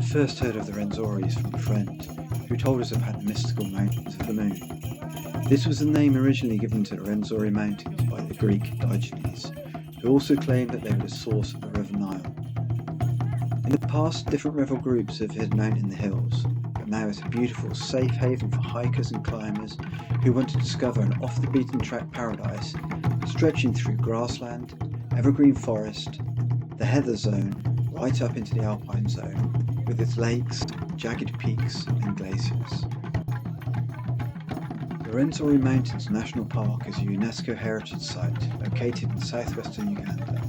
first heard of the Rwenzoris from a friend who told us about the mystical mountains of the moon. This was the name originally given to the Rwenzori Mountains by the Greek Diogenes, who also claimed that they were the source of the River Nile. In the past, different rival groups have hidden out in the hills, but now it's a beautiful, safe haven for hikers and climbers who want to discover an off-the-beaten-track paradise stretching through grassland, evergreen forest, the heather zone, right up into the alpine zone, with its lakes, jagged peaks and glaciers. The Rwenzori Mountains National Park is a UNESCO heritage site located in southwestern Uganda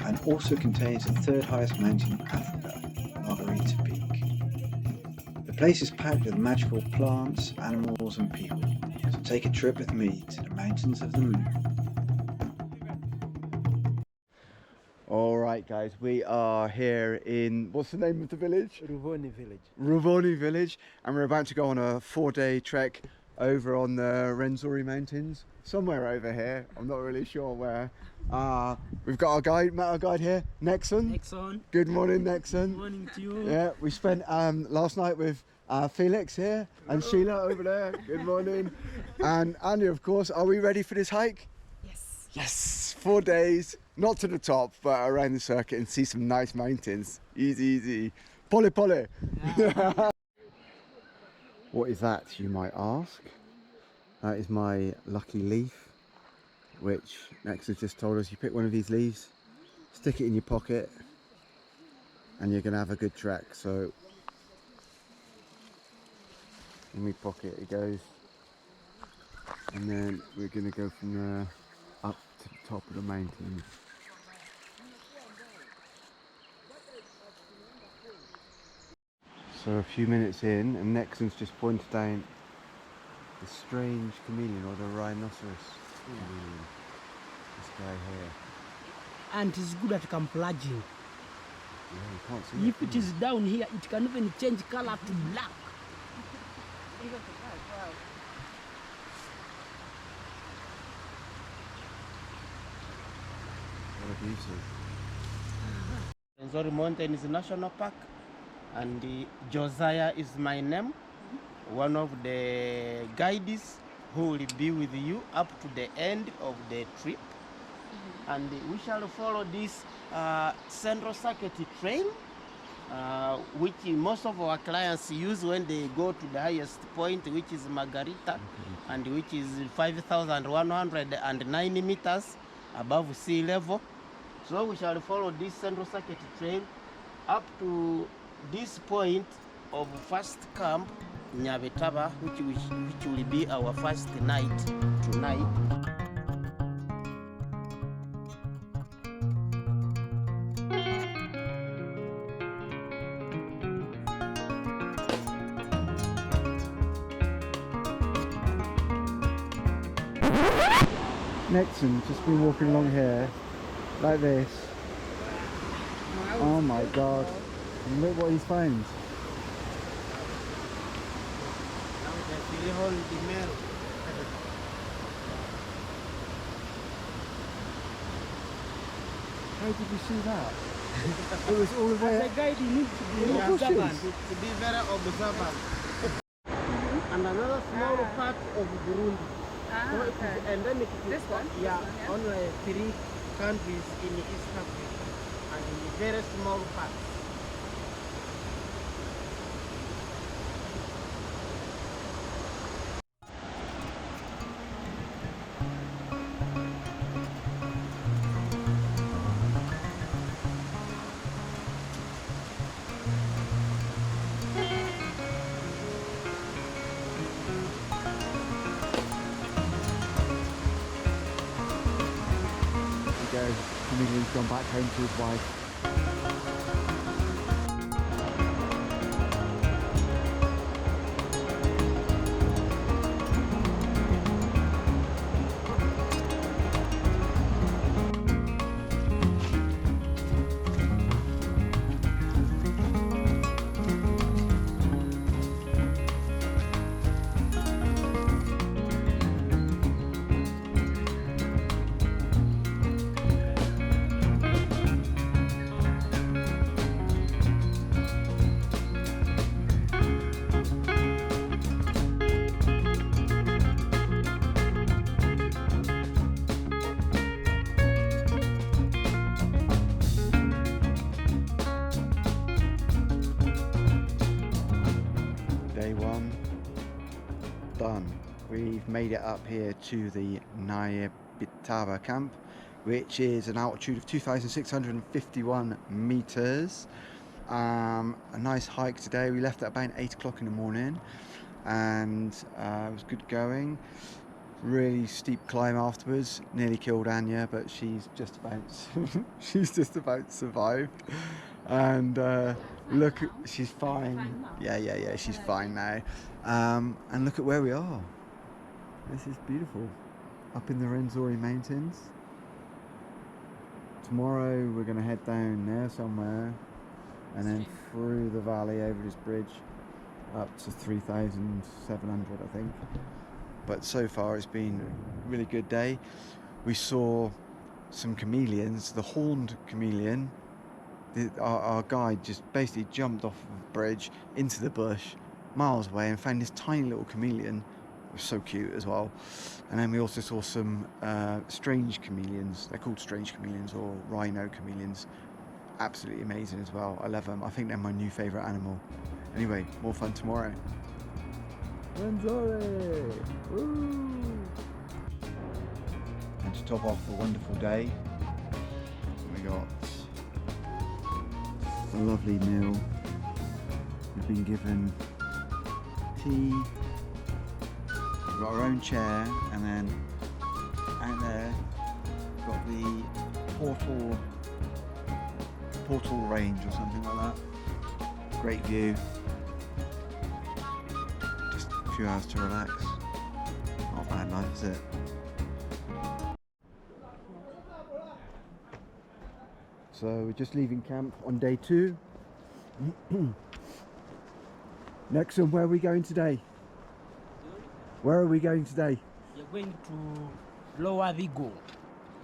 and also contains the third highest mountain in Africa, Margarita Peak. The place is packed with magical plants, animals and people, so take a trip with me to the mountains of the moon. Alright guys, we are here in, what's the name of the village? Ruboni Village. Ruboni Village, and we're about to go on a 4-day trek over on the Rwenzori Mountains, somewhere over here, I'm not really sure where. We've got our guide, met our guide here, Nexon. Nexon. Good morning, Nexon. Good morning to you. Yeah, we spent last night with Felix here and Sheila over there. Good morning. And Anya, of course. Are we ready for this hike? Yes. Yes, 4 days, not to the top, but around the circuit and see some nice mountains. Easy, easy. Pole, pole. Yeah. What is that, you might ask? That is my lucky leaf, which Nex has just told us you pick one of these leaves, stick it in your pocket, and you're going to have a good trek. So, in my pocket it goes, and then we're going to go from there up to the top of the mountain. So a few minutes in, and Nexon's just pointed down the strange chameleon, or the rhinoceros chameleon. This guy here. And it's good at camouflaging. Yeah, you can't see If it is down here, it can even change color to black. What a beauty. Rwenzori Mountains National Park, and Josiah is my name, one of the guides who will be with you up to the end of the trip. And we shall follow this Central Circuit trail, which most of our clients use when they go to the highest point, which is Margarita, and which is 5,109 meters above sea level. So we shall follow this Central Circuit trail up to this point of first camp, Nyabetaba, which will be our first night tonight. Nexon just been walking along here, like this. Oh my god. And look what he's found. How did you see that? It was all the way The guide needs to be Yeah, observant. To be very observant. And another small part of Burundi. So it is endemic to This one? Yeah, This one, only 3 countries in East Africa, and in very small parts. Chameleon's gone back home to his wife. we've made it up here to the Nyabitaba camp, which is an altitude of 2,651 meters. A nice hike today. We left at about 8 o'clock in the morning, and it was good going. Really steep climb afterwards. Nearly killed Anya, but she's just about survived. And look, she's fine. Yeah, she's fine now. And look at where we are. This is beautiful. Up in the Rwenzori Mountains. Tomorrow we're going to head down there somewhere, and then through the valley over this bridge up to 3,700, I think. But so far it's been a really good day. We saw some chameleons, the horned chameleon. Our guide just basically jumped off of the bridge into the bush miles away and found this tiny little chameleon. It was so cute as well. And then we also saw some strange chameleons. They're called strange chameleons or rhino chameleons. Absolutely amazing as well. I love them. I think they're my new favourite animal. Anyway, more fun tomorrow. Rwenzori! Woo! And to top off a wonderful day, we got a lovely meal. We've been given tea, we've got our own chair, and then out there we've got the portal range or something like that. Great view. Just a few hours to relax. Not a bad life, is it? So we're just leaving camp on day 2. Next one, where are we going today? Where are we going today? You're going to Lower Vigo.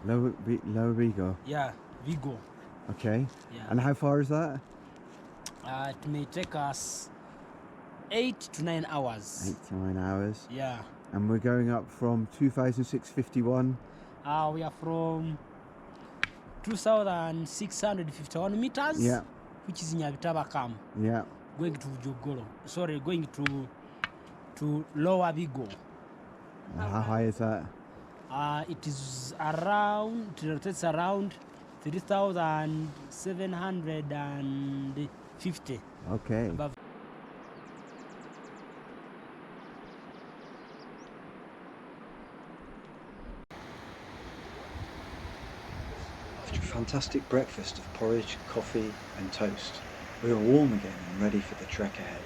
Lower Vigo. Yeah, Vigo. Okay. Yeah. And how far is that? It may take us 8 to 9 hours. 8 to 9 hours. Yeah. And we're going up from 2,651. We are from 2,651 meters. Yeah. Which is Nyabitaba camp. Yeah. Going to Jogoro. Sorry, going to Lower Vigo. How high is that? It is around. It rotates around 3,750. Okay. Above. After a fantastic breakfast of porridge, coffee and toast, we were warm again and ready for the trek ahead.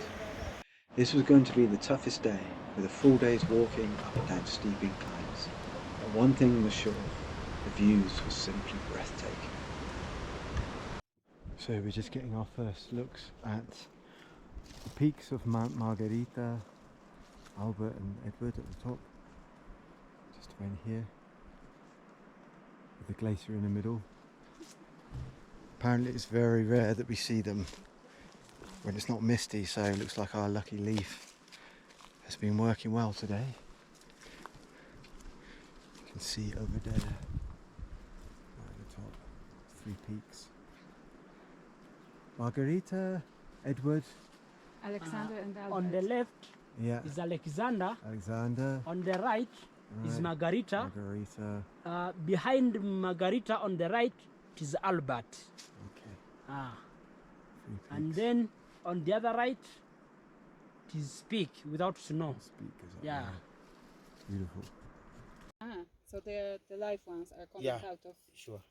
This was going to be the toughest day, with a full day's walking up and down steep inclines. But one thing was sure, the views were simply breathtaking. So we're just getting our first looks at the peaks of Mount Margarita, Albert and Edward at the top. Just around here, with the glacier in the middle. Apparently it's very rare that we see them when it's not misty, so it looks like our lucky leaf has been working well today. You can see over there, right at the top, 3 peaks. Margarita, Edward. Alexander and Albert. On the left is Alexander. On the right is Margarita. Behind Margarita on the right is Albert. Okay. And then on the other right it is Peak without snow. Yeah. Beautiful. So the live ones are coming out of. Sure.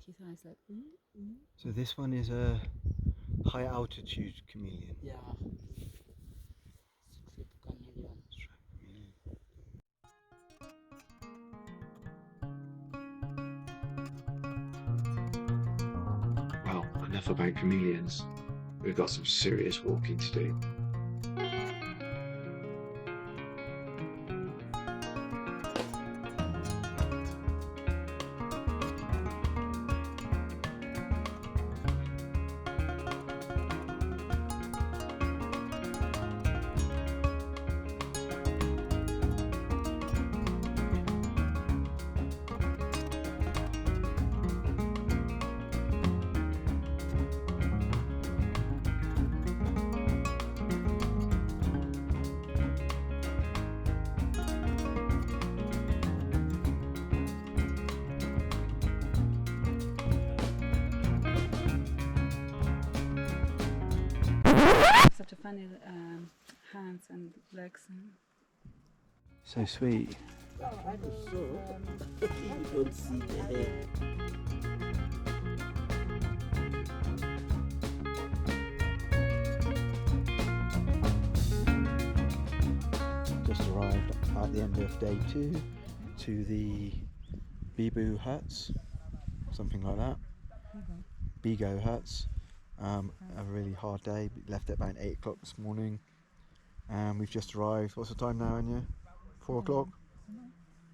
His eyes like. So this one is a high altitude chameleon. Yeah. Well, enough about chameleons. We've got some serious walking to do. such a funny hands and legs. So sweet. So, you don't see the hair. Just arrived at the end of day 2 to the Bibu huts, something like that. Bigo huts. A really hard day. We left at about 8 o'clock this morning, and we've just arrived. What's the time now, Anya? 4 o'clock?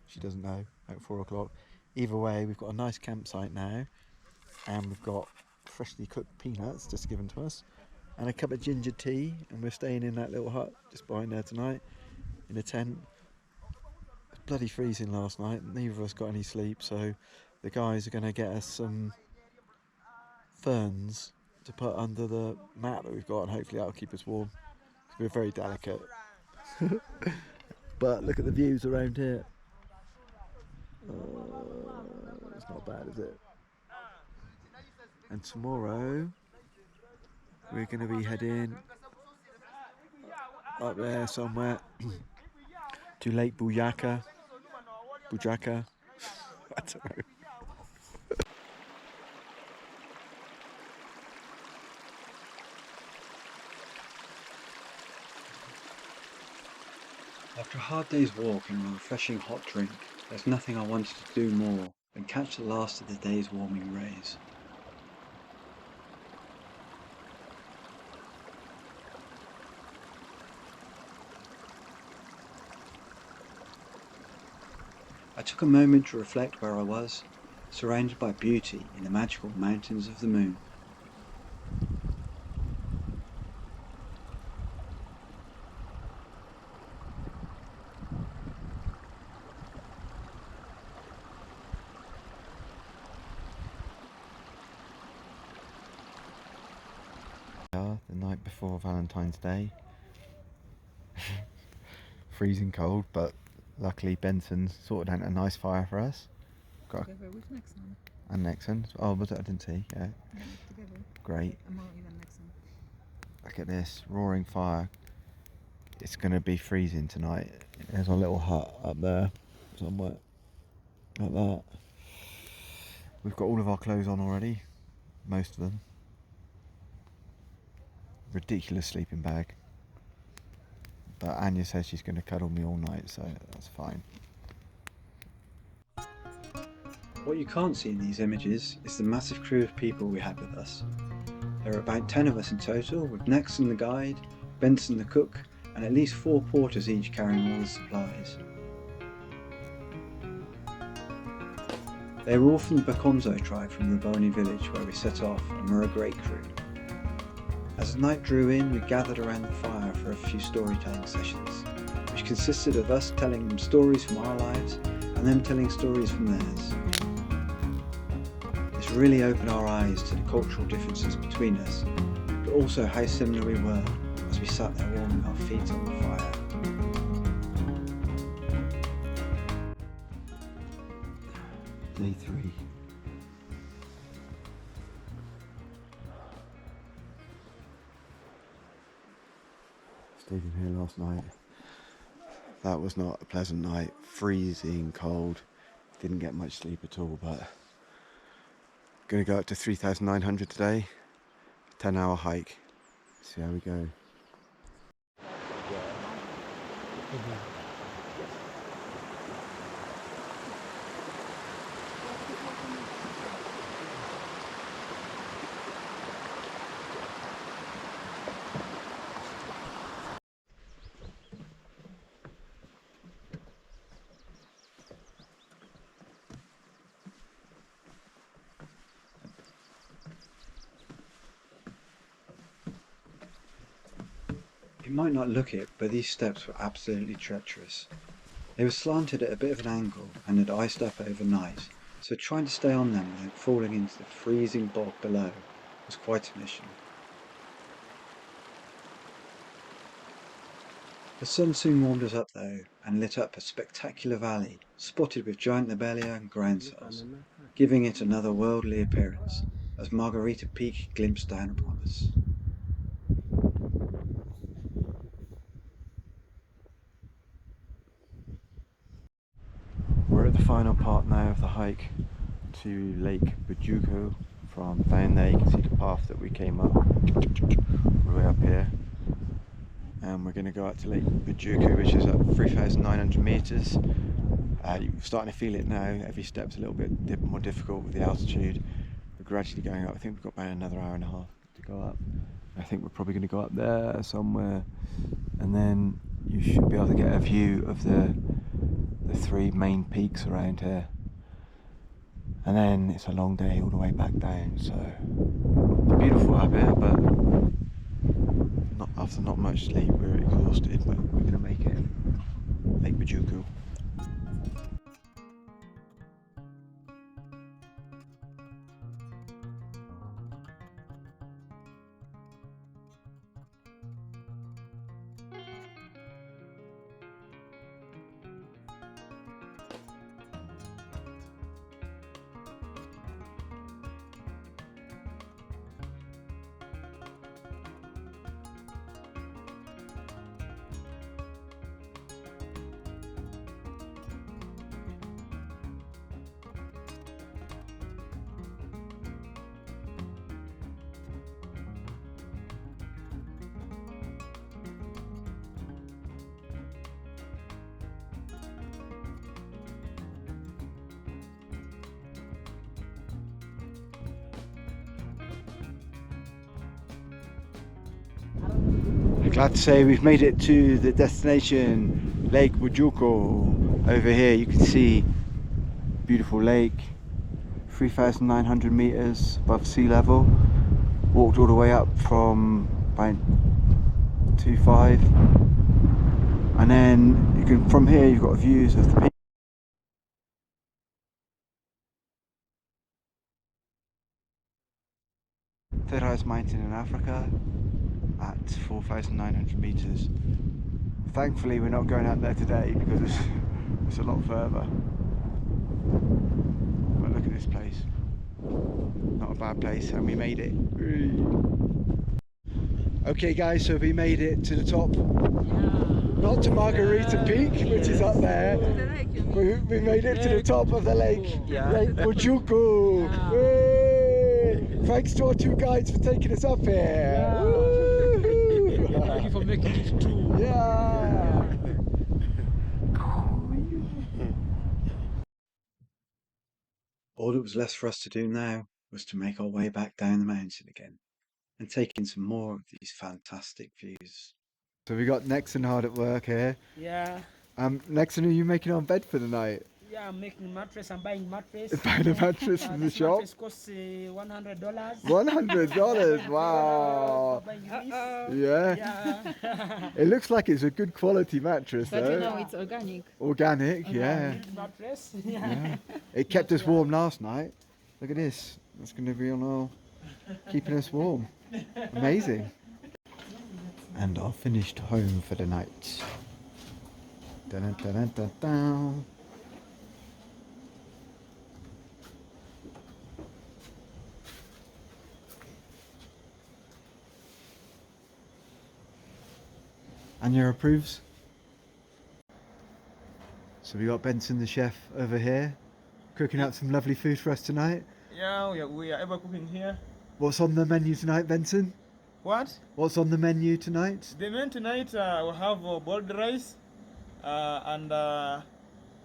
She doesn't know. At 4 o'clock. Either way, we've got a nice campsite now, and we've got freshly cooked peanuts just given to us, and a cup of ginger tea, and we're staying in that little hut just behind there tonight, in a tent. It was bloody freezing last night. Neither of us got any sleep, so the guys are going to get us some ferns to put under the mat that we've got, and hopefully that'll keep us warm. We're very delicate. But look at the views around here. It's not bad, is it? And tomorrow we're going to be heading up there somewhere to Lake Bujuku. I don't know. After a hard day's walk and a refreshing hot drink, there's nothing I wanted to do more than catch the last of the day's warming rays. I took a moment to reflect where I was, surrounded by beauty in the magical mountains of the moon. The night before Valentine's Day. Freezing cold, but luckily Benson's sorted out a nice fire for us. Got Together with Nixon. and Nixon. Oh, was it? I didn't see. Yeah. Together. Great. And more even Nixon. Look at this roaring fire. It's going to be freezing tonight. There's a little hut up there somewhere. Like that. We've got all of our clothes on already. Most of them. Ridiculous sleeping bag. But Anya says she's going to cuddle me all night, so that's fine. What you can't see in these images is the massive crew of people we had with us. There are about 10 of us in total, with Nexon the guide, Benson the cook, and at least 4 porters each carrying all the supplies. They were all from the Bakonzo tribe from Ruboni Village, where we set off, and were a great crew. As the night drew in, we gathered around the fire for a few storytelling sessions, which consisted of us telling them stories from our lives and them telling stories from theirs. This really opened our eyes to the cultural differences between us, but also how similar we were as we sat there warming our feet on the fire. Day 3. Stayed in here last night. That was not a pleasant night. Freezing cold. Didn't get much sleep at all, but gonna go up to 3,900 today. 10-hour hike. See how we go. You might not look it, but these steps were absolutely treacherous. They were slanted at a bit of an angle and had iced up overnight, so trying to stay on them without falling into the freezing bog below was quite a mission. The sun soon warmed us up though, and lit up a spectacular valley, spotted with giant lobelia and groundsels, giving it another worldly appearance, as Margarita Peak glimpsed down upon us. final part now of the hike to Lake Bujuku. From down there you can see the path that we came up, all the way up here. And we're going to go out to Lake Bujuku, which is at 3,900 meters. You're starting to feel it now. Every step's a little bit more difficult with the altitude. We're gradually going up. I think we've got about another hour and a half to go up. I think we're probably going to go up there somewhere, and then you should be able to get a view of the three main peaks around here. And then it's a long day all the way back down. So it's beautiful up here, but after not much sleep, we're exhausted, but we're going to make it. Lake Bujuku. I'm glad to say we've made it to the destination, Lake Bujuku. Over here you can see beautiful lake, 3,900 meters above sea level. Walked all the way up from about 2.5, and then you can, from here you've got views of the peak. Third highest mountain in Africa at 4,900 meters. Thankfully we're not going out there today because it's a lot further. But look at this place. Not a bad place, and we made it. Okay guys, so we made it to the top. Not to Margarita Peak, which is up there. We made it to the top of the lake, Lake Bujuku. Thanks to our two guides for taking us up here. Thank you for making it too. Yeah. All that was left for us to do now was to make our way back down the mountain again and take in some more of these fantastic views. So we got Nexon hard at work here. Yeah. Nexon, are you making our bed for the night? Yeah, I'm making a mattress. I'm buying a mattress. Buying a mattress from the shop? This mattress costs $100. $100? Wow. Yeah. It looks like it's a good quality mattress But though. you know it's organic. Organic, yeah. Mattress. Yeah. It kept us warm last night. Look at this. That's going to be on all, keeping us warm. Amazing. And our finished home for the night. Dun, dun, dun, dun, dun. Anya approves. So we got Benson the chef over here, cooking up some lovely food for us tonight. Yeah, we are ever cooking here. What's on the menu tonight, Benson? What? What's on the menu tonight? The menu tonight we'll have boiled rice and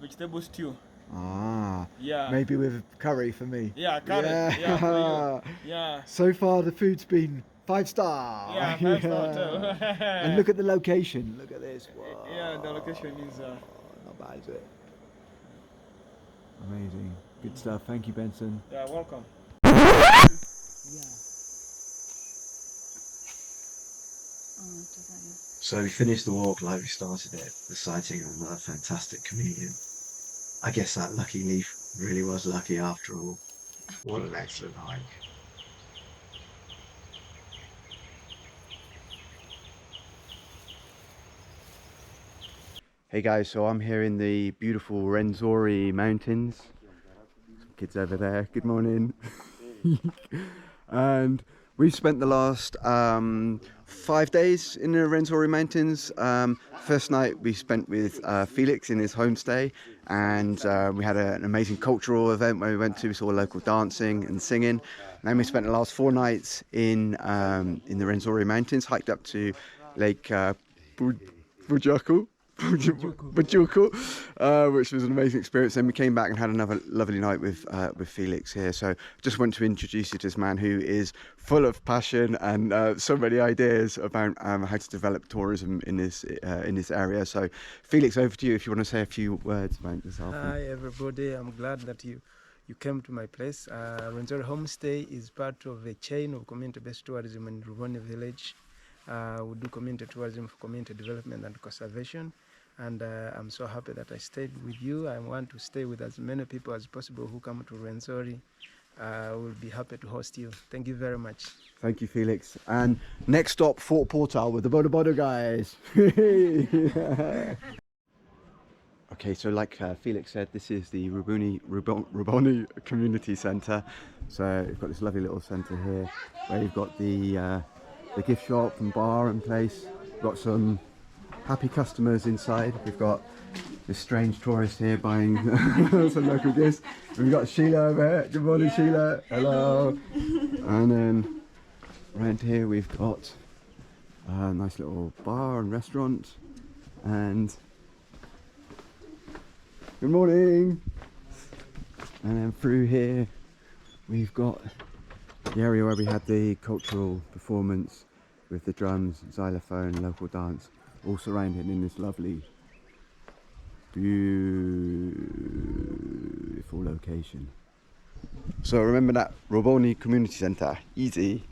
vegetable stew. Ah, Yeah. maybe with curry for me. Yeah, curry. Yeah. Yeah, for you. Yeah. So far the food's been 5-star. Yeah, 5-star hotel. And look at the location. Look at this. Whoa. Yeah, the location is. Not bad, is it? Amazing. Good stuff. Thank you, Benson. Yeah, welcome. So we finished the walk like we started it, the sighting of another fantastic chameleon. I guess that lucky leaf really was lucky after all. What an excellent hike. Hey guys, so I'm here in the beautiful Rwenzori Mountains. Kids over there, good morning. And We've spent the last 5 days in the Rwenzori Mountains. First night we spent with Felix in his homestay, and we had an amazing cultural event where we went to. We saw local dancing and singing. And then we spent the last 4 nights in the Rwenzori Mountains, hiked up to Lake Bujuku. Bujuku, which was an amazing experience. Then we came back and had another lovely night with Felix here. So just want to introduce you to this man who is full of passion and so many ideas about how to develop tourism in this area. So Felix, over to you if you want to say a few words about yourself. Hi everybody, I'm glad that you came to my place. Rwenzori Homestay is part of a chain of community-based tourism in Ruboni Village. We do community tourism for community development and conservation, and I'm so happy that I stayed with you. I want to stay with as many people as possible who come to Rwenzori. We'll be happy to host you. Thank you very much. Thank you, Felix. And next stop, Fort Portal with the Boda Boda guys. Okay, so like Felix said, this is the Ruboni Community Centre. So we've got this lovely little centre here where you've got the gift shop and bar and place. We've got some happy customers inside. We've got this strange tourist here buying some local gifts. We've got Sheila over here. Good morning, Sheila. Hello. And then around here we've got a nice little bar and restaurant. And good morning. And then through here we've got the area where we had the cultural performance with the drums, xylophone, local dance, all surrounded in this lovely, beautiful location. So remember that Ruboni Community Centre, easy.